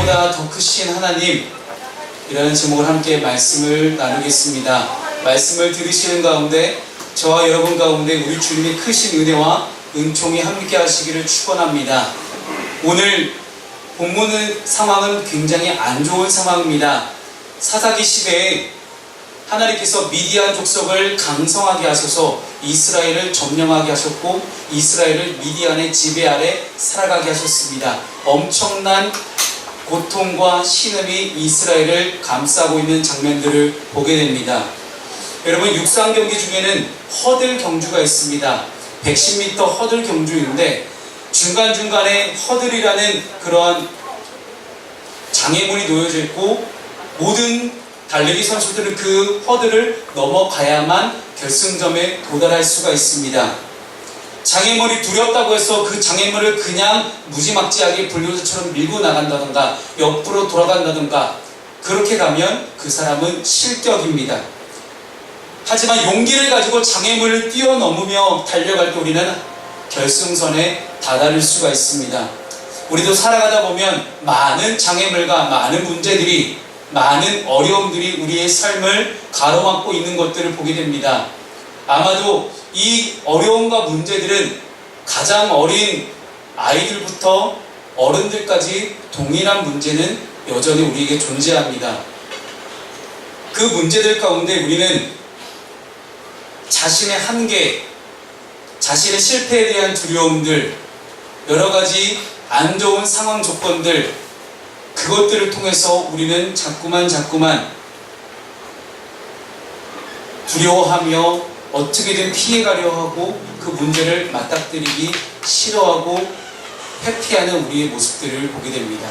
우리보다 더 크신 하나님, 이라는 제목을 함께 말씀을 나누겠습니다. 말씀을 들으시는 가운데 저와 여러분 가운데 우리 주님의 크신 은혜와 은총이 함께 하시기를 축원합니다. 오늘 본문 상황은 굉장히 안 좋은 상황입니다. 사사기 10에 하나님께서 미디안 족속을 강성하게 하셔서 이스라엘을 점령하게 하셨고 이스라엘을 미디안의 지배 아래 살아가게 하셨습니다. 엄청난 고통과 신음이 이스라엘을 감싸고 있는 장면들을 보게 됩니다. 여러분, 육상 경기 중에는 허들 경주가 있습니다. 110m 허들 경주인데 중간중간에 허들이라는 그런 장애물이 놓여져 있고 모든 달리기 선수들은 그 허들을 넘어가야만 결승점에 도달할 수가 있습니다. 장애물이 두렵다고 해서 그 장애물을 그냥 무지막지하게 불도저처럼 밀고 나간다던가 옆으로 돌아간다던가 그렇게 가면 그 사람은 실격입니다. 하지만 용기를 가지고 장애물을 뛰어넘으며 달려갈 때 우리는 결승선에 다다를 수가 있습니다. 우리도 살아가다 보면 많은 장애물과 많은 문제들이, 많은 어려움들이 우리의 삶을 가로막고 있는 것들을 보게 됩니다. 아마도 이 어려움과 문제들은 가장 어린 아이들부터 어른들까지 동일한 문제는 여전히 우리에게 존재합니다. 그 문제들 가운데 우리는 자신의 한계, 자신의 실패에 대한 두려움들, 여러 가지 안 좋은 상황 조건들, 그것들을 통해서 우리는 자꾸만 두려워하며 어떻게든 피해가려 하고 그 문제를 맞닥뜨리기 싫어하고 회피하는 우리의 모습들을 보게 됩니다.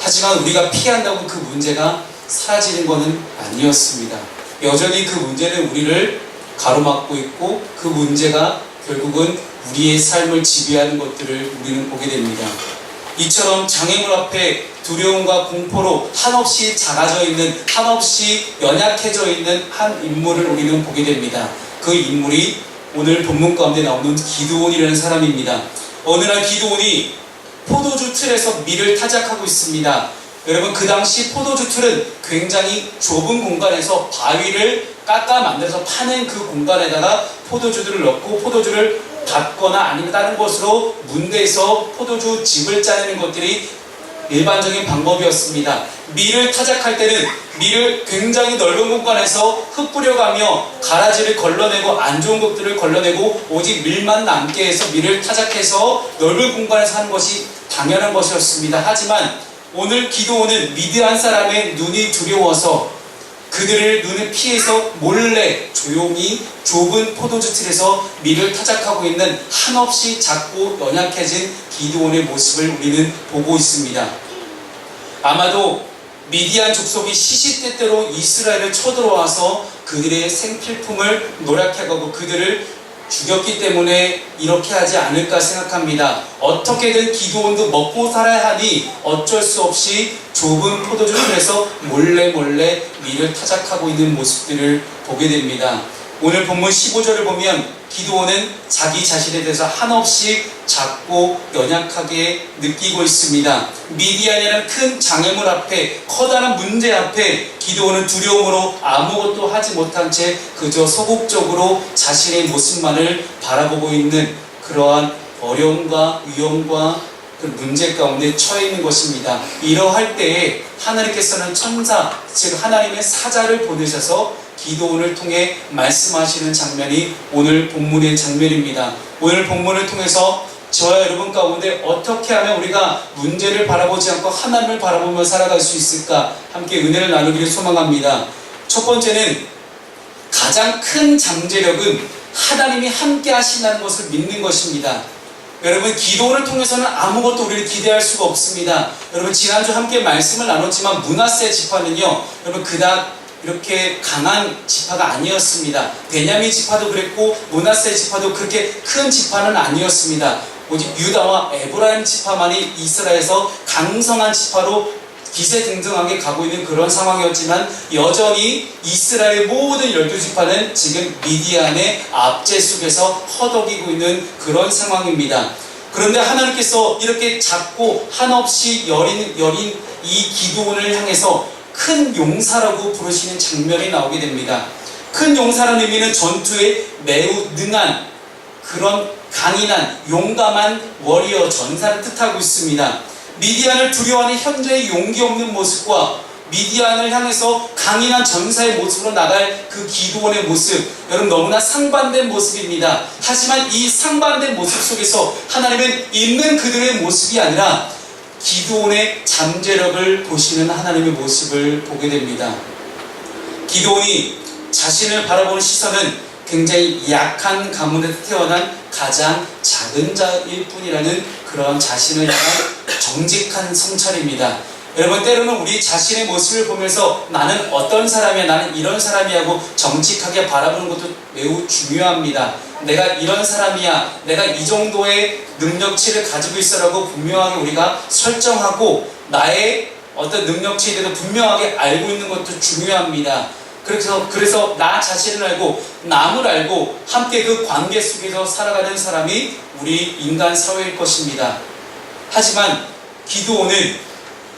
하지만 우리가 피한다고 그 문제가 사라지는 것은 아니었습니다. 여전히 그 문제는 우리를 가로막고 있고 그 문제가 결국은 우리의 삶을 지배하는 것들을 우리는 보게 됩니다. 이처럼 장애물 앞에 두려움과 공포로 한없이 작아져 있는, 한없이 연약해져 있는 한 인물을 우리는 보게 됩니다. 그 인물이 오늘 본문 가운데 나오는 기드온이라는 사람입니다. 어느 날 기드온이 포도주 틀에서 밀을 타작하고 있습니다. 여러분, 그 당시 포도주 틀은 굉장히 좁은 공간에서 바위를 깎아 만들어서 파는 그 공간에다가 포도주들을 넣고 포도주를 닫거나 아니면 다른 곳으로 문대에서 포도주 즙을 짜내는 것들이 일반적인 방법이었습니다. 밀을 타작할 때는 밀을 굉장히 넓은 공간에서 흩뿌려가며 가라지를 걸러내고 안 좋은 것들을 걸러내고 오직 밀만 남게 해서 밀을 타작해서 넓은 공간에서 하는 것이 당연한 것이었습니다. 하지만 오늘 기드온은 미디안 사람의 눈이 두려워서 그들의 눈을 피해서 몰래 조용히 좁은 포도주 틀에서 밀을 타작하고 있는 한없이 작고 연약해진 기드온의 모습을 우리는 보고 있습니다. 아마도 미디안 족속이 시시때때로 이스라엘을 쳐들어와서 그들의 생필품을 노략해가고 그들을 죽였기 때문에 이렇게 하지 않을까 생각합니다. 어떻게든 기드온도 먹고 살아야 하니 어쩔 수 없이 좁은 포도주 틀에서 몰래 밀을 타작하고 있는 모습들을 보게 됩니다. 오늘 본문 15절을 보면 기드온은 자기 자신에 대해서 한없이 작고 연약하게 느끼고 있습니다. 미디안이라는 큰 장애물 앞에, 커다란 문제 앞에 기드온은 두려움으로 아무것도 하지 못한 채 그저 소극적으로 자신의 모습만을 바라보고 있는 그러한 어려움과 위험과 그 문제 가운데 처해 있는 것입니다. 이러할 때에 하나님께서는 천사, 즉 하나님의 사자를 보내셔서 기드온을 통해 말씀하시는 장면이 오늘 본문의 장면입니다. 오늘 본문을 통해서 저와 여러분 가운데 어떻게 하면 우리가 문제를 바라보지 않고 하나님을 바라보며 살아갈 수 있을까? 함께 은혜를 나누기를 소망합니다. 첫 번째는 가장 큰 잠재력은 하나님이 함께 하신다는 것을 믿는 것입니다. 여러분, 기도를 통해서는 아무것도 우리를 기대할 수가 없습니다. 여러분, 지난주 함께 말씀을 나눴지만 므낫세 지파는요, 여러분 그닥 이렇게 강한 지파가 아니었습니다. 베냐민 지파도 그랬고 므낫세 지파도 그렇게 큰 지파는 아니었습니다. 오직 유다와 에브라임 지파만이 이스라엘에서 강성한 지파로 기세등등하게 가고 있는 그런 상황이었지만 여전히 이스라엘의 모든 12지파는 지금 미디안의 압제 속에서 허덕이고 있는 그런 상황입니다. 그런데 하나님께서 이렇게 작고 한없이 여린 이 기드온을 향해서 큰 용사라고 부르시는 장면이 나오게 됩니다. 큰 용사라는 의미는 전투에 매우 능한 그런 강인한 용감한 워리어 전사를 뜻하고 있습니다. 미디안을 두려워하는 현재의 용기 없는 모습과 미디안을 향해서 강인한 전사의 모습으로 나갈 그 기드온의 모습, 여러분 너무나 상반된 모습입니다. 하지만 이 상반된 모습 속에서 하나님은 있는 그들의 모습이 아니라 기드온의 잠재력을 보시는 하나님의 모습을 보게 됩니다. 기드온이 자신을 바라보는 시선은 굉장히 약한 가문에서 태어난 가장 작은 자일 뿐이라는 그런 자신을 향한 정직한 성찰입니다. 여러분 때로는 우리 자신의 모습을 보면서 나는 어떤 사람이야, 나는 이런 사람이야 하고 정직하게 바라보는 것도 매우 중요합니다. 내가 이런 사람이야, 내가 이 정도의 능력치를 가지고 있어라고 분명하게 우리가 설정하고 나의 어떤 능력치에 대해서 분명하게 알고 있는 것도 중요합니다. 그래서 나 자신을 알고 남을 알고 함께 그 관계 속에서 살아가는 사람이 우리 인간 사회일 것입니다. 하지만 기드온은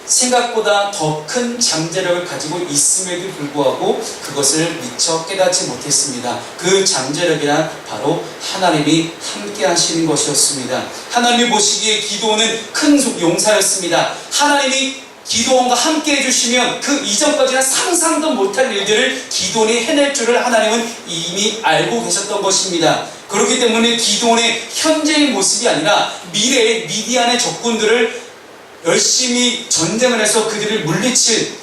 생각보다 더 큰 잠재력을 가지고 있음에도 불구하고 그것을 미처 깨닫지 못했습니다. 그 잠재력이란 바로 하나님이 함께 하시는 것이었습니다. 하나님이 보시기에 기드온은 큰 용사였습니다. 하나님이 기드온과 함께 해주시면 그 이전까지는 상상도 못할 일들을 기드온이 해낼 줄을 하나님은 이미 알고 계셨던 것입니다. 그렇기 때문에 기드온의 현재의 모습이 아니라 미래의 미디안의 적군들을 열심히 전쟁을 해서 그들을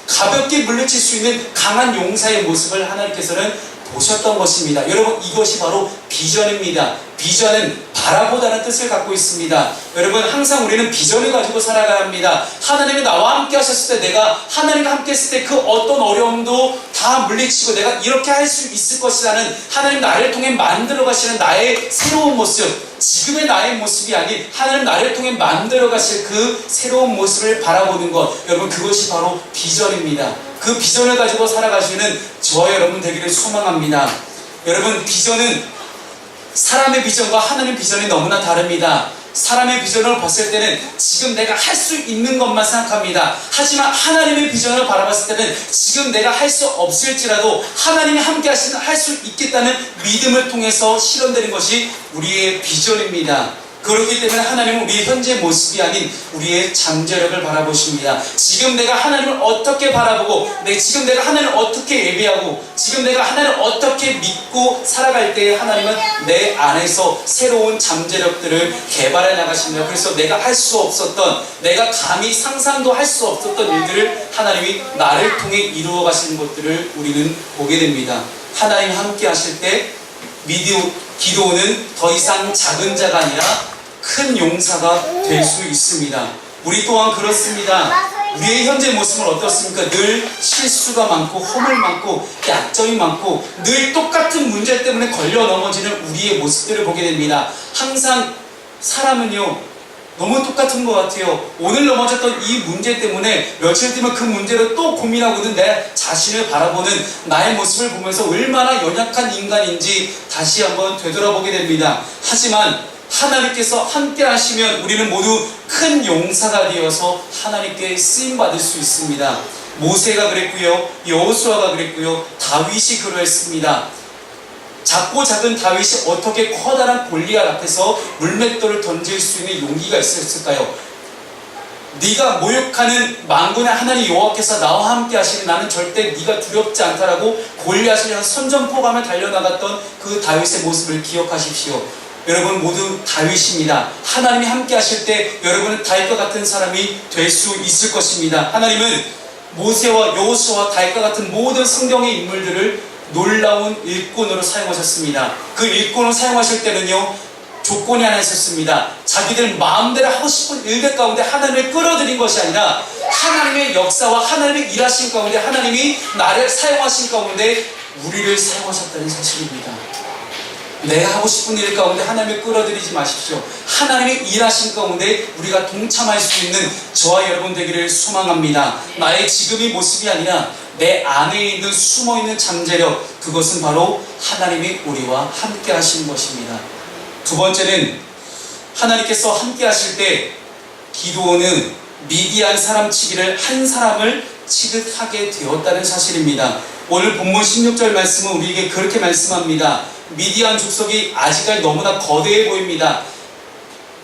가볍게 물리칠 수 있는 강한 용사의 모습을 하나님께서는 보셨던 것입니다. 여러분 이것이 바로 비전입니다. 비전은 바라보다는 뜻을 갖고 있습니다. 여러분 항상 우리는 비전을 가지고 살아가야 합니다. 하나님이 나와 함께 하셨을 때, 내가 하나님과 함께 했을 때 그 어떤 어려움도 다 물리치고 내가 이렇게 할 수 있을 것이라는 하나님 나를 통해 만들어 가시는 나의 새로운 모습, 지금의 나의 모습이 아닌 하나님 나를 통해 만들어 가실 그 새로운 모습을 바라보는 것, 여러분 그것이 바로 비전입니다. 그 비전을 가지고 살아가시는 저와 여러분 되기를 소망합니다. 여러분 비전은 사람의 비전과 하나님의 비전이 너무나 다릅니다. 사람의 비전을 봤을 때는 지금 내가 할 수 있는 것만 생각합니다. 하지만 하나님의 비전을 바라봤을 때는 지금 내가 할 수 없을지라도 하나님이 함께 하시는 할 수 있겠다는 믿음을 통해서 실현되는 것이 우리의 비전입니다. 그렇기 때문에 하나님은 우리의 현재 모습이 아닌 우리의 잠재력을 바라보십니다. 지금 내가 하나님을 어떻게 바라보고, 지금 내가 하나님을 어떻게 예배하고, 지금 내가 하나님을 어떻게 믿고 살아갈 때 하나님은 내 안에서 새로운 잠재력들을 개발해 나가십니다. 그래서 내가 할 수 없었던, 내가 감히 상상도 할 수 없었던 일들을 하나님이 나를 통해 이루어 가시는 것들을 우리는 보게 됩니다. 하나님 함께 하실 때 기드온은 더 이상 작은 자가 아니라 큰 용사가 될 수 있습니다. 우리 또한 그렇습니다. 우리의 현재 모습은 어떻습니까? 늘 실수가 많고 허물 많고 약점이 많고 늘 똑같은 문제 때문에 걸려 넘어지는 우리의 모습들을 보게 됩니다. 항상 사람은요 너무 똑같은 것 같아요. 오늘 넘어졌던 이 문제 때문에 며칠 뒤면 그 문제를 또 고민하고는 내 자신을 바라보는 나의 모습을 보면서 얼마나 연약한 인간인지 다시 한번 되돌아보게 됩니다. 하지만 하나님께서 함께 하시면 우리는 모두 큰 용사가 되어서 하나님께 쓰임받을 수 있습니다. 모세가 그랬고요, 여호수아가 그랬고요, 다윗이 그러했습니다. 작고 작은 다윗이 어떻게 커다란 골리앗 앞에서 물맷돌을 던질 수 있는 용기가 있었을까요? 네가 모욕하는 만군의 하나님 여호와께서 나와 함께 하시니 나는 절대 네가 두렵지 않다라고 골리앗을 향해 선전포감에 달려나갔던 그 다윗의 모습을 기억하십시오. 여러분 모두 다윗입니다. 하나님이 함께 하실 때 여러분은 다윗과 같은 사람이 될 수 있을 것입니다. 하나님은 모세와 여호수아와 다윗과 같은 모든 성경의 인물들을 놀라운 일꾼으로 사용하셨습니다. 그 일꾼을 사용하실 때는요 조건이 하나 있었습니다. 자기들 마음대로 하고 싶은 일들 가운데 하나님을 끌어들인 것이 아니라 하나님의 역사와 하나님의 일하신 가운데 하나님이 나를 사용하신 가운데 우리를 사용하셨다는 사실입니다. 내가 하고 싶은 일 가운데 하나님을 끌어들이지 마십시오. 하나님의 일하신 가운데 우리가 동참할 수 있는 저와 여러분 되기를 소망합니다. 나의 지금의 모습이 아니라 내 안에 있는 숨어있는 잠재력, 그것은 바로 하나님이 우리와 함께 하시는 것입니다. 두 번째는 하나님께서 함께 하실 때 기드온은 미디안 사람 치기를 한 사람을 취급하게 되었다는 사실입니다. 오늘 본문 16절 말씀은 우리에게 그렇게 말씀합니다. 미디안 족속이 아직까지 너무나 거대해 보입니다.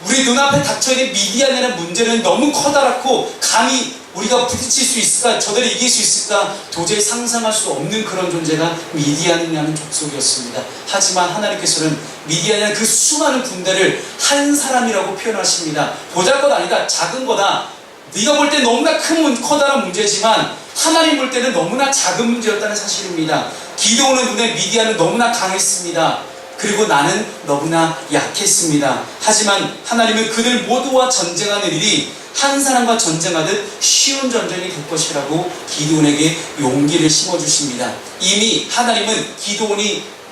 우리 눈앞에 닥쳐있는 미디안이라는 문제는 너무 커다랗고 감히 우리가 부딪힐 수 있을까? 저들을 이길 수 있을까? 도저히 상상할 수 없는 그런 존재가 미디안이라는 족속이었습니다. 하지만 하나님께서는 미디안이라는 그 수많은 군대를 한 사람이라고 표현하십니다. 보잘것 아니다. 작은 거다. 네가 볼 때 너무나 커다란 문제지만 하나님 볼 때는 너무나 작은 문제였다는 사실입니다. 기드온의 눈에 미디안은 너무나 강했습니다. 그리고 나는 너무나 약했습니다. 하지만 하나님은 그들 모두와 전쟁하는 일이 한 사람과 전쟁하듯 쉬운 전쟁이 될 것이라고 기드온에게 용기를 심어주십니다. 이미 하나님은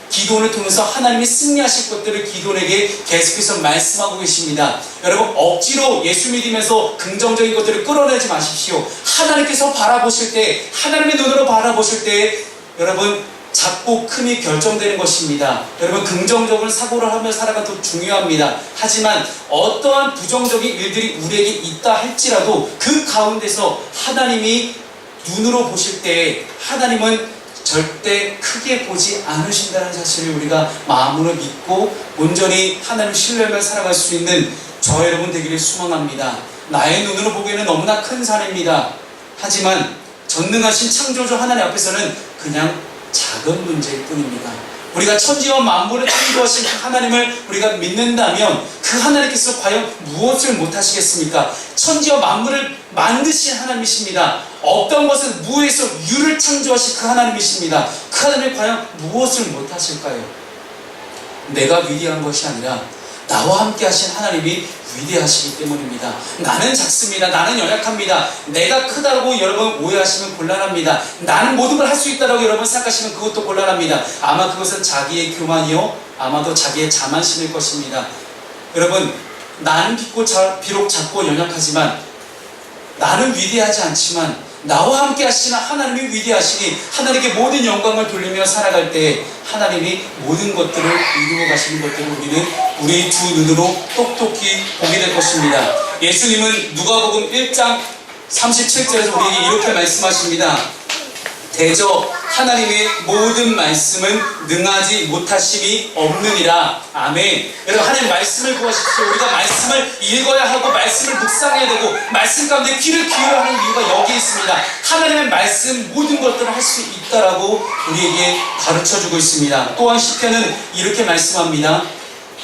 기드온을 통해서 하나님이 승리하실 것들을 기드온에게 계속해서 말씀하고 계십니다. 여러분, 억지로 예수 믿으면서 긍정적인 것들을 끌어내지 마십시오. 하나님께서 바라보실 때, 하나님의 눈으로 바라보실 때 여러분 작고 큼이 결정되는 것입니다. 여러분, 긍정적인 사고를 하며 살아가 더 중요합니다. 하지만 어떠한 부정적인 일들이 우리에게 있다 할지라도 그 가운데서 하나님이 눈으로 보실 때 하나님은 절대 크게 보지 않으신다는 사실을 우리가 마음으로 믿고 온전히 하나님을 신뢰하며 살아갈 수 있는 저 여러분 되기를 소망합니다. 나의 눈으로 보기에는 너무나 큰 산입니다. 하지만 전능하신 창조주 하나님 앞에서는 그냥 작은 문제일 뿐입니다. 우리가 천지와 만물을 창조하신 그 하나님을 우리가 믿는다면 그 하나님께서 과연 무엇을 못하시겠습니까? 천지와 만물을 만드신 하나님이십니다. 없던 것을 무에서 유를 창조하신 그 하나님이십니다. 그 하나님이 과연 무엇을 못하실까요? 내가 위대한 것이 아니라 나와 함께 하신 하나님이 위대하시기 때문입니다. 나는 작습니다. 나는 연약합니다. 내가 크다고 여러분 오해하시면 곤란합니다. 나는 모든 걸 할 수 있다고 여러분 생각하시면 그것도 곤란합니다. 아마 그것은 자기의 교만이요, 아마도 자기의 자만심일 것입니다. 여러분, 나는 비록 작고 연약하지만 나는 위대하지 않지만 나와 함께 하시는 하나님이 위대하시니 하나님께 모든 영광을 돌리며 살아갈 때 하나님이 모든 것들을 이루어 가시는 것들을 우리는 우리 두 눈으로 똑똑히 보게 될 것입니다. 예수님은 누가복음 1장 37절에서 우리에게 이렇게 말씀하십니다. 대저 하나님의 모든 말씀은 능하지 못하심이 없느니라. 아멘. 여러분, 하나님 말씀을 구하십시오. 우리가 말씀을 읽어야 하고 말씀을 묵상해야 되고 말씀 가운데 귀를 기울여야 하는 이유가 여기에 있습니다. 하나님의 말씀 모든 것들을 할 수 있다라고 우리에게 가르쳐주고 있습니다. 또한 시편은 이렇게 말씀합니다.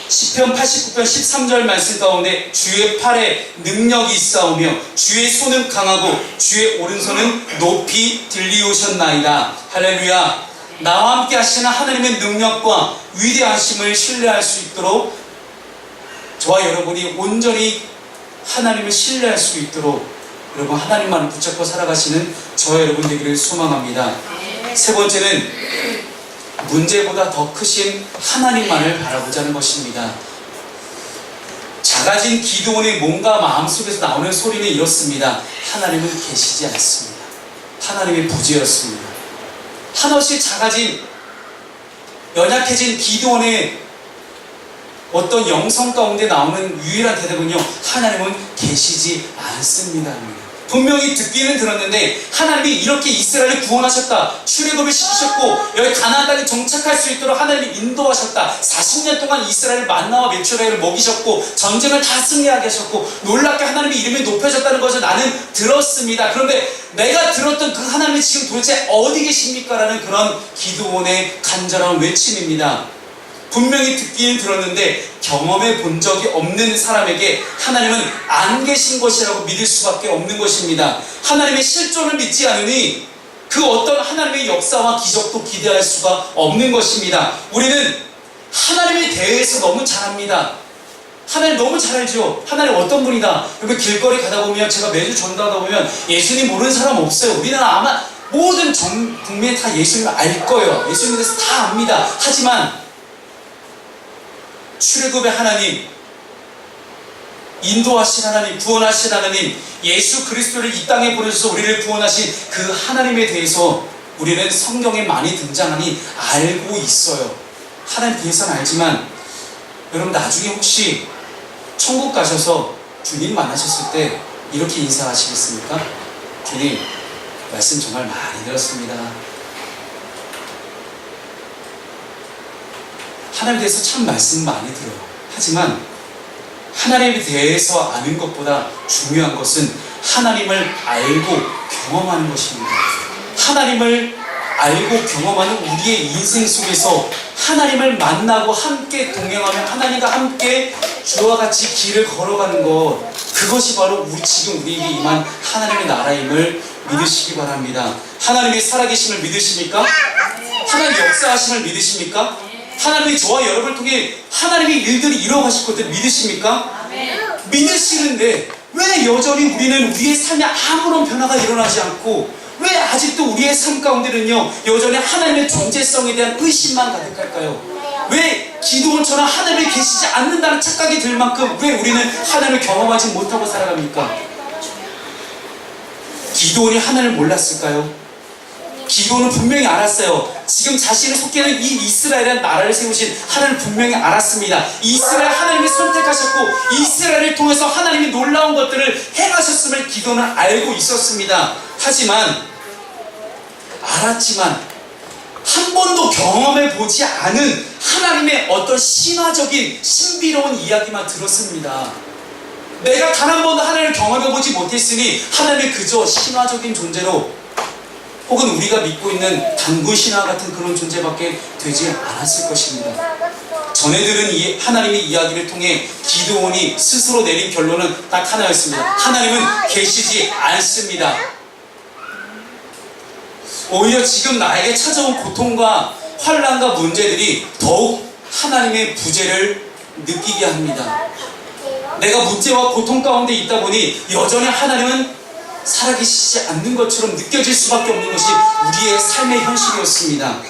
시편 89편 13절 말씀 가운데 주의 팔에 능력이 있사오며 주의 손은 강하고 주의 오른손은 높이 들리우셨나이다. 할렐루야. 나와 함께 하시는 하나님의 능력과 위대하심을 신뢰할 수 있도록 저와 여러분이 온전히 하나님을 신뢰할 수 있도록 여러분 하나님만을 붙잡고 살아가시는 저와 여러분 되기를 소망합니다. 세 번째는 문제보다 더 크신 하나님만을 바라보자는 것입니다. 작아진 기드온의 몸과 마음속에서 나오는 소리는 이렇습니다. 하나님은 계시지 않습니다. 하나님의 부재였습니다. 한없이 작아진 연약해진 기드온의 어떤 영성 가운데 나오는 유일한 대답은요, 하나님은 계시지 않습니다. 분명히 듣기는 들었는데 하나님이 이렇게 이스라엘을 구원하셨다, 출애굽을 시키셨고 여기 가나안 땅에 정착할 수 있도록 하나님이 인도하셨다, 40년 동안 이스라엘 만나와 메추라기를 먹이셨고 전쟁을 다 승리하게 하셨고 놀랍게 하나님의 이름이 높여졌다는 것을 나는 들었습니다. 그런데 내가 들었던 그 하나님이 지금 도대체 어디 계십니까? 라는 그런 기드온의 간절한 외침입니다. 분명히 듣기는 들었는데 경험해 본 적이 없는 사람에게 하나님은 안 계신 것이라고 믿을 수밖에 없는 것입니다. 하나님의 실존을 믿지 않으니 그 어떤 하나님의 역사와 기적도 기대할 수가 없는 것입니다. 우리는 하나님에 대해서 너무 잘 압니다. 하나님 너무 잘 알죠. 하나님 어떤 분이다. 여기 길거리 가다 보면, 제가 매주 전도하다 보면 예수님 모르는 사람 없어요. 우리는 아마 모든 전 국민이 다 예수님을 알 거예요. 예수님에 대해서 다 압니다. 하지만 출애굽의 하나님, 인도하신 하나님, 구원하신 하나님, 예수 그리스도를 이 땅에 보내셔서 우리를 구원하신 그 하나님에 대해서 우리는 성경에 많이 등장하니 알고 있어요. 하나님 대해서는 알지만 여러분 나중에 혹시 천국 가셔서 주님 만나셨을 때 이렇게 인사하시겠습니까? 주님, 말씀 정말 많이 들었습니다. 하나님에 대해서 참 말씀 많이 들어요. 하지만 하나님에 대해서 아는 것보다 중요한 것은 하나님을 알고 경험하는 것입니다. 하나님을 알고 경험하는 우리의 인생 속에서 하나님을 만나고 함께 동행하며 하나님과 함께 주와 같이 길을 걸어가는 것, 그것이 바로 지금 우리에게 임한 하나님의 나라임을 믿으시기 바랍니다. 하나님의 살아계심을 믿으십니까? 하나님의 역사하심을 믿으십니까? 하나님이 저와 여러분을 통해 하나님의 일들이 이루어가실 것을 믿으십니까? 믿으시는데 왜 여전히 우리는 우리의 삶에 아무런 변화가 일어나지 않고 왜 아직도 우리의 삶 가운데는요 여전히 하나님의 존재성에 대한 의심만 가득할까요? 왜 기도원처럼 하나님이 계시지 않는다는 착각이 들 만큼 왜 우리는 하나님을 경험하지 못하고 살아갑니까? 기도원이 하나님을 몰랐을까요? 기도는 분명히 알았어요. 지금 자신을 속해는 이 이스라엘이라는 나라를 세우신 하나님을 분명히 알았습니다. 이스라엘 하나님이 선택하셨고 이스라엘을 통해서 하나님이 놀라운 것들을 행하셨음을 기도는 알고 있었습니다. 하지만 알았지만 한 번도 경험해 보지 않은 하나님의 어떤 신화적인 신비로운 이야기만 들었습니다. 내가 단 한 번도 하나님을 경험해 보지 못했으니 하나님이 그저 신화적인 존재로 혹은 우리가 믿고 있는 단군 신화 같은 그런 존재밖에 되지 않았을 것입니다. 전에 들은 이 하나님의 이야기를 통해 기드온이 스스로 내린 결론은 딱 하나였습니다. 하나님은 계시지 않습니다. 오히려 지금 나에게 찾아온 고통과 환난과 문제들이 더욱 하나님의 부재를 느끼게 합니다. 내가 문제와 고통 가운데 있다 보니 여전히 하나님은 살아계시지 않는 것처럼 느껴질 수밖에 없는 것이 우리의 삶의 현실이었습니다.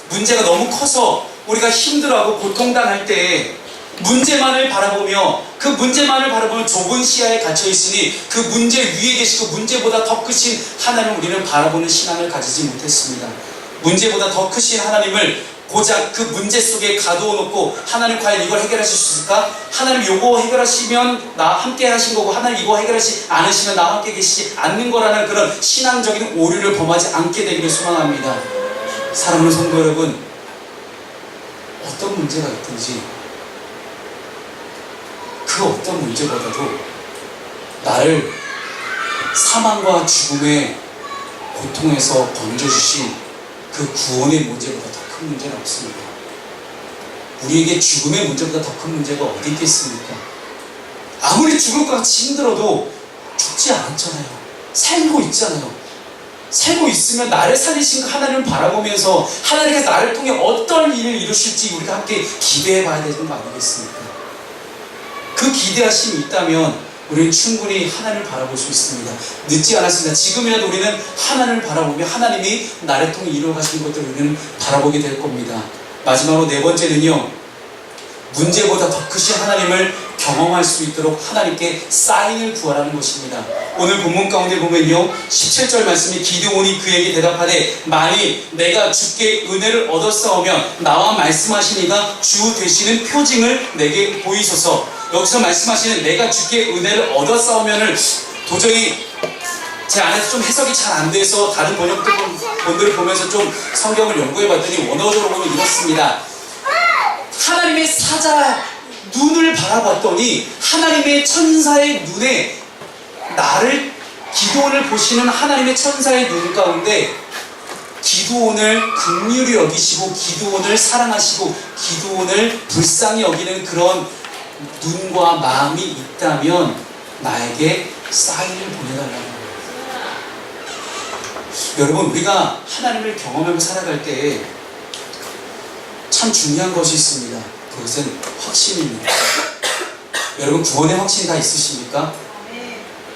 문제가 너무 커서 우리가 힘들어하고 고통당할 때 문제만을 바라보며 그 문제만을 바라보면 좁은 시야에 갇혀 있으니 그 문제 위에 계시고 문제보다 더 크신 하나님을 우리는 바라보는 신앙을 가지지 못했습니다. 문제보다 더 크신 하나님을 고작 그 문제 속에 가두어 놓고 하나님 과연 이걸 해결하실 수 있을까? 하나님 요거 해결하시면 나 함께 하신 거고 하나님 이거 해결하시 않으시면 나와 함께 계시지 않는 거라는 그런 신앙적인 오류를 범하지 않게 되기를 소망합니다. 사랑하는 성도 여러분, 어떤 문제가 있든지 그 어떤 문제보다도 나를 사망과 죽음의 고통에서 건져주신 그 구원의 문제보다 더 큰 문제는 없습니다. 우리에게 죽음의 문제보다 더 큰 문제가 어디 있겠습니까? 아무리 죽을 것 같이 힘들어도 죽지 않았잖아요. 살고 있잖아요. 살고 있으면 나를 살리신 하나님을 바라보면서 하나님께서 나를 통해 어떤 일을 이루실지 우리가 함께 기대해 봐야 되는 거 아니겠습니까? 그 기대하심이 있다면 우리는 충분히 하나님을 바라볼 수 있습니다. 늦지 않았습니다. 지금이라도 우리는 하나님을 바라보며 하나님이 나를 통해 이루어가시는 것들을 우리는 바라보게 될 겁니다. 마지막으로 네 번째는요, 문제보다 더 크신 하나님을 경험할 수 있도록 하나님께 사인을 구하라는 것입니다. 오늘 본문 가운데 보면요 17절 말씀이 기드온이 그에게 대답하되 만일 내가 주께 은혜를 얻었사오면 나와 말씀하시니가 주 되시는 표징을 내게 보이소서. 여기서 말씀하시는 내가 주께 은혜를 얻었사오면을 도저히 제 안에서 좀 해석이 잘 안 돼서 다른 번역들을 보면서 좀 성경을 연구해 봤더니 원어적으로 보면 이렇습니다. 하나님의 사자 눈을 바라봤더니 하나님의 천사의 눈에 나를 기드온을 보시는 하나님의 천사의 눈 가운데 기드온을 긍휼히 여기시고 기드온을 사랑하시고 기드온을 불쌍히 여기는 그런 눈과 마음이 있다면 나에게 사인을 보내달라는 거예요. 여러분, 우리가 하나님을 경험하며 살아갈 때 참 중요한 것이 있습니다. 그것은 확신입니다. 여러분, 구원의 확신이 다 있으십니까?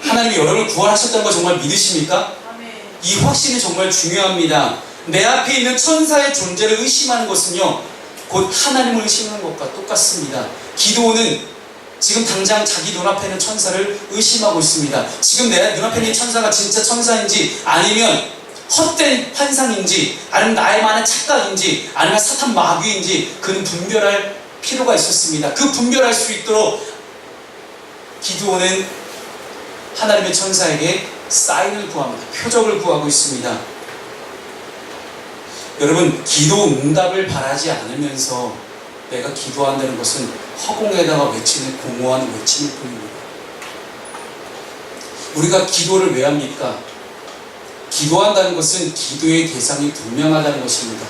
하나님이 여러분을 구원하셨다는 걸 정말 믿으십니까? 이 확신이 정말 중요합니다. 내 앞에 있는 천사의 존재를 의심하는 것은요 곧 하나님을 의심하는 것과 똑같습니다. 기드온은 지금 당장 자기 눈앞에 있는 천사를 의심하고 있습니다. 지금 내 눈앞에 있는 천사가 진짜 천사인지 아니면 헛된 환상인지 아니면 나에만한 착각인지 아니면 사탄 마귀인지 그는 분별할 필요가 있었습니다. 그 분별할 수 있도록 기드온은 하나님의 천사에게 사인을 구합니다. 표적을 구하고 있습니다. 여러분, 기도 응답을 바라지 않으면서 내가 기도한다는 것은 허공에다가 외치는 공허한 외침일 뿐입니다. 우리가 기도를 왜 합니까? 기도한다는 것은 기도의 대상이 분명하다는 것입니다.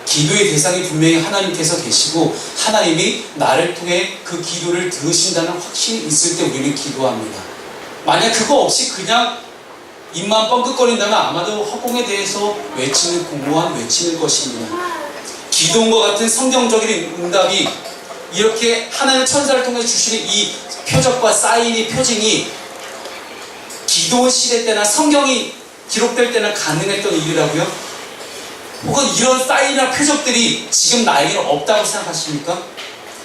기도의 대상이 분명히 하나님께서 계시고 하나님이 나를 통해 그 기도를 들으신다는 확신이 있을 때 우리는 기도합니다. 만약 그거 없이 그냥 입만 뻥긋거린다면 아마도 허공에 대해서 외치는 공허한 외치는 것입니다. 기도원과 같은 성경적인 응답이 이렇게 하나님의 천사를 통해 주시는 이 표적과 사인이 표징이 기도원 시대 때나 성경이 기록될 때는 가능했던 일이라고요? 혹은 이런 사인이나 표적들이 지금 나에게는 없다고 생각하십니까?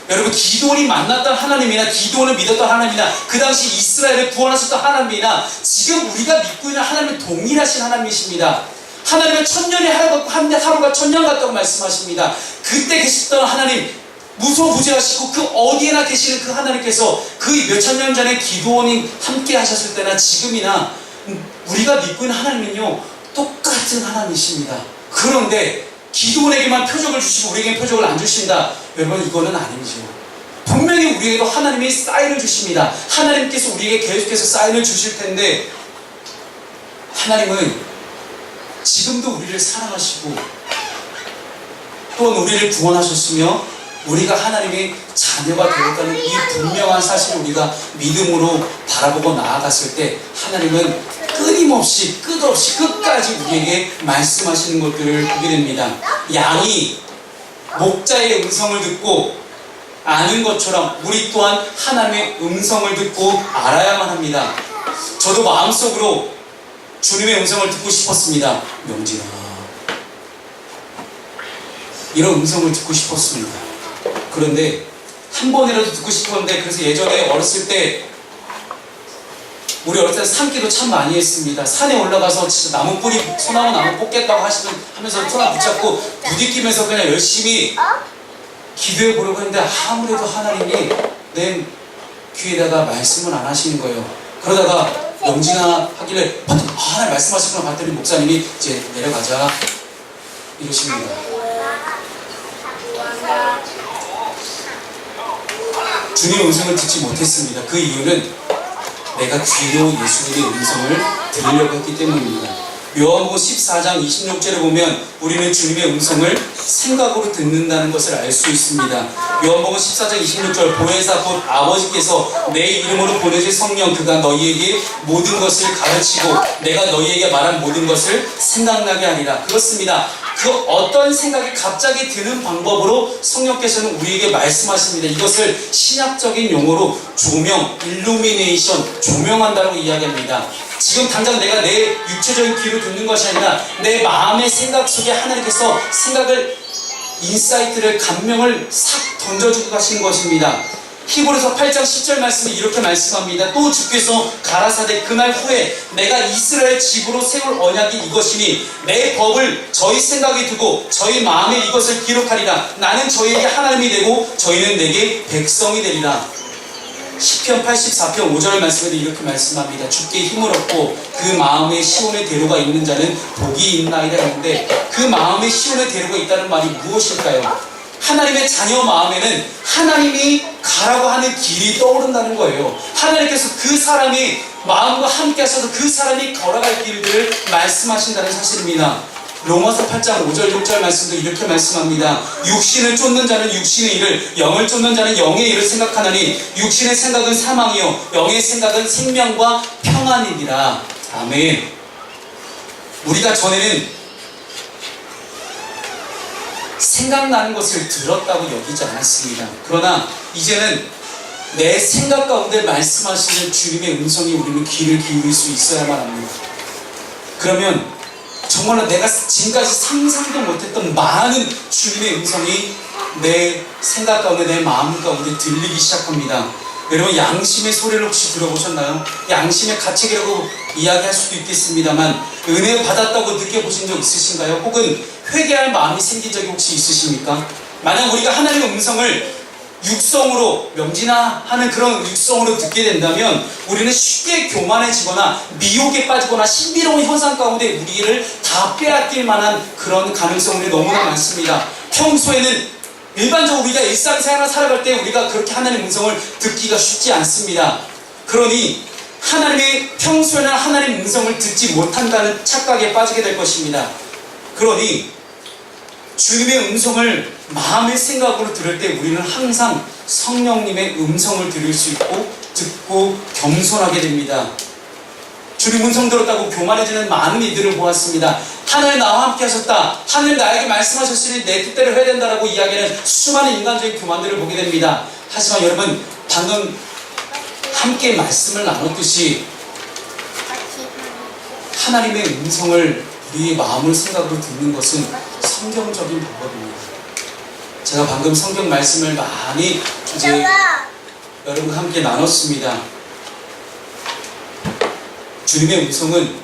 여러분, 기도원이 만났던 하나님이나 기도원을 믿었던 하나님이나 그 당시 이스라엘을 구원하셨던 하나님이나 지금 우리가 믿고 있는 하나님은 동일하신 하나님이십니다. 하나님은 천년이 하루가 천년 같다고 말씀하십니다. 그때 계셨던 하나님 무소부재하시고 그 어디에나 계시는 그 하나님께서 그 몇천 년 전에 기도원이 함께 하셨을 때나 지금이나 우리가 믿고 있는 하나님은요 똑같은 하나님이십니다. 그런데 기도원에게만 표적을 주시고 우리에게는 표적을 안 주신다. 여러분, 이거는 아니죠. 분명히 우리에게도 하나님이 사인을 주십니다. 하나님께서 우리에게 계속해서 사인을 주실 텐데 하나님은 지금도 우리를 사랑하시고 또한 우리를 구원하셨으며 우리가 하나님의 자녀가 되었다는 이 분명한 사실을 우리가 믿음으로 바라보고 나아갔을 때 하나님은 끊임없이 끝없이 끝까지 우리에게 말씀하시는 것들을 보게 됩니다. 양이 목자의 음성을 듣고 아는 것처럼 우리 또한 하나님의 음성을 듣고 알아야만 합니다. 저도 마음속으로 주님의 음성을 듣고 싶었습니다. 명진아, 이런 음성을 듣고 싶었습니다. 그런데 한 번이라도 듣고 싶었는데, 그래서 예전에 어렸을 때 우리 어렸을 때 산기도 참 많이 했습니다. 산에 올라가서 진짜 나무 뿌리, 소나무 나무 뽑겠다고 하면서 소나무 붙잡고 부딪히면서 그냥 열심히 기도해 보려고 했는데 아무래도 하나님이 내 귀에다가 말씀을 안 하시는 거예요. 그러다가 명진아 하길래 하나님 말씀하시구나 봤더니 목사님이 이제 내려가자 이러십니다. 주님의 음성을 듣지 못했습니다. 그 이유는 내가 귀로 예수님의 음성을 들으려고 했기 때문입니다. 요한복음 14장 26절에 보면 우리는 주님의 음성을 생각으로 듣는다는 것을 알 수 있습니다. 요한복음 14장 26절 보혜사 곧 아버지께서 내 이름으로 보내실 성령 그가 너희에게 모든 것을 가르치고 내가 너희에게 말한 모든 것을 생각나게 하리라. 그렇습니다. 그 어떤 생각이 갑자기 드는 방법으로 성령께서는 우리에게 말씀하십니다. 이것을 신약적인 용어로 조명, 일루미네이션, 조명한다고 이야기합니다. 지금 당장 내가 내 육체적인 귀로 듣는 것이 아니라 내 마음의 생각 속에 하나님께서 생각을, 인사이트를, 감명을 싹 던져주고 가시는 것입니다. 히브리서 8장 10절 말씀이 이렇게 말씀합니다. 또 주께서 가라사대 그날 후에 내가 이스라엘 집으로 세울 언약이 이것이니 내 법을 저희 생각에 두고 저희 마음에 이것을 기록하리라. 나는 저희에게 하나님이 되고 저희는 내게 백성이 되리라. 시편 84편 5절 말씀에도 이렇게 말씀합니다. 주께 힘을 얻고 그 마음에 시온의 대로가 있는 자는 복이 있나이다 했는데 그 마음에 시온의 대로가 있다는 말이 무엇일까요? 하나님의 자녀 마음에는 하나님이 가라고 하는 길이 떠오른다는 거예요. 하나님께서 그 사람이 마음과 함께 하셔서 그 사람이 걸어갈 길들을 말씀하신다는 사실입니다. 로마서 8장 5절 6절 말씀도 이렇게 말씀합니다. 육신을 쫓는 자는 육신의 일을, 영을 쫓는 자는 영의 일을 생각하나니 육신의 생각은 사망이요 영의 생각은 생명과 평안이니라. 아멘. 우리가 전에는 생각나는 것을 들었다고 여기지 않았습니다. 그러나 이제는 내 생각 가운데 말씀하시는 주님의 음성이 우리는 귀를 기울일 수 있어야만 합니다. 그러면 정말로 내가 지금까지 상상도 못했던 많은 주님의 음성이 내 생각 가운데, 내 마음 가운데 들리기 시작합니다. 여러분, 양심의 소리를 혹시 들어보셨나요? 양심의 가책이라고 이야기할 수도 있겠습니다만 은혜 받았다고 느껴보신 적 있으신가요? 혹은 회개할 마음이 생긴 적이 혹시 있으십니까? 만약 우리가 하나님의 음성을 육성으로 명진아 하는 그런 육성으로 듣게 된다면 우리는 쉽게 교만해지거나 미혹에 빠지거나 신비로운 현상 가운데 우리를 다 빼앗길 만한 그런 가능성들이 너무나 많습니다. 평소에는 일반적으로 우리가 일상생활을 살아갈 때 우리가 그렇게 하나님의 음성을 듣기가 쉽지 않습니다. 그러니 하나님의 평소에는 하나님의 음성을 듣지 못한다는 착각에 빠지게 될 것입니다. 그러니 주님의 음성을 마음의 생각으로 들을 때 우리는 항상 성령님의 음성을 들을 수 있고 듣고 겸손하게 됩니다. 주님 음성 들었다고 교만해지는 많은 이들을 보았습니다. 하나님 나와 함께 하셨다. 하나님 나에게 말씀하셨으니 내 뜻대로 해야 된다라고 이야기하는 수많은 인간적인 교만들을 보게 됩니다. 하지만 여러분 방금 함께 말씀을 나눴듯이 하나님의 음성을 우리의 마음을 생각으로 듣는 것은 성경적인 방법입니다. 제가 방금 성경 말씀을 많이 이제 여러분과 함께 나눴습니다. 주님의 음성은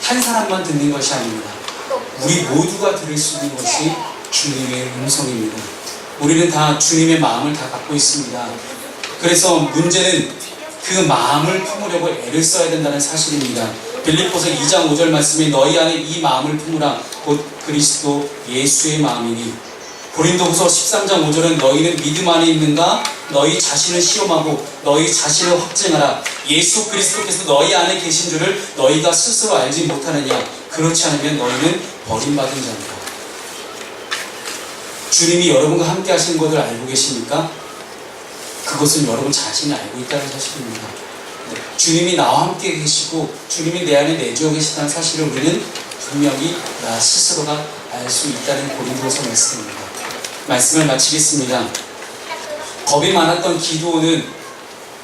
한 사람만 듣는 것이 아닙니다. 우리 모두가 들을 수 있는 것이 주님의 음성입니다. 우리는 다 주님의 마음을 다 갖고 있습니다. 그래서 문제는 그 마음을 품으려고 애를 써야 된다는 사실입니다. 빌립보서 2장 5절 말씀에 너희 안에 이 마음을 품으라 곧 그리스도 예수의 마음이니. 고린도후서 13장 5절은 너희는 믿음 안에 있는가? 너희 자신을 시험하고 너희 자신을 확증하라. 예수 그리스도께서 너희 안에 계신 줄을 너희가 스스로 알지 못하느냐? 그렇지 않으면 너희는 버림받은 자니라. 주님이 여러분과 함께 하시는 것을 알고 계십니까? 그것은 여러분 자신이 알고 있다는 사실입니다. 주님이 나와 함께 계시고 주님이 내 안에 내주어 계시다는 사실을 우리는 분명히 나 스스로가 알 수 있다는 고린도서 말씀입니다. 말씀을 마치겠습니다. 겁이 많았던 기드온은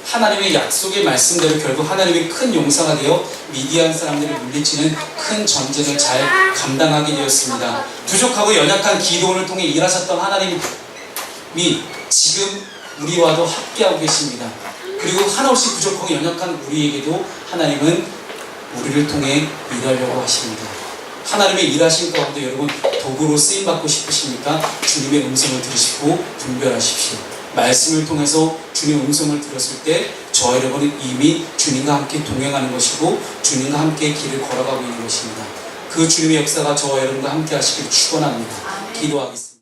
하나님의 약속의 말씀대로 결국 하나님의 큰 용사가 되어 미디안 사람들을 물리치는 큰 전쟁을 잘 감당하게 되었습니다. 부족하고 연약한 기드온을 통해 일하셨던 하나님이 지금 우리와도 함께하고 계십니다. 그리고 한없이 부족하고 연약한 우리에게도 하나님은 우리를 통해 일하려고 하십니다. 하나님의 일하신 가운데 여러분 도구로 쓰임받고 싶으십니까? 주님의 음성을 들으시고 분별하십시오. 말씀을 통해서 주님의 음성을 들었을 때 저 여러분은 이미 주님과 함께 동행하는 것이고 주님과 함께 길을 걸어가고 있는 것입니다. 그 주님의 역사가 저 여러분과 함께 하시길 축원합니다. 기도하겠습니다.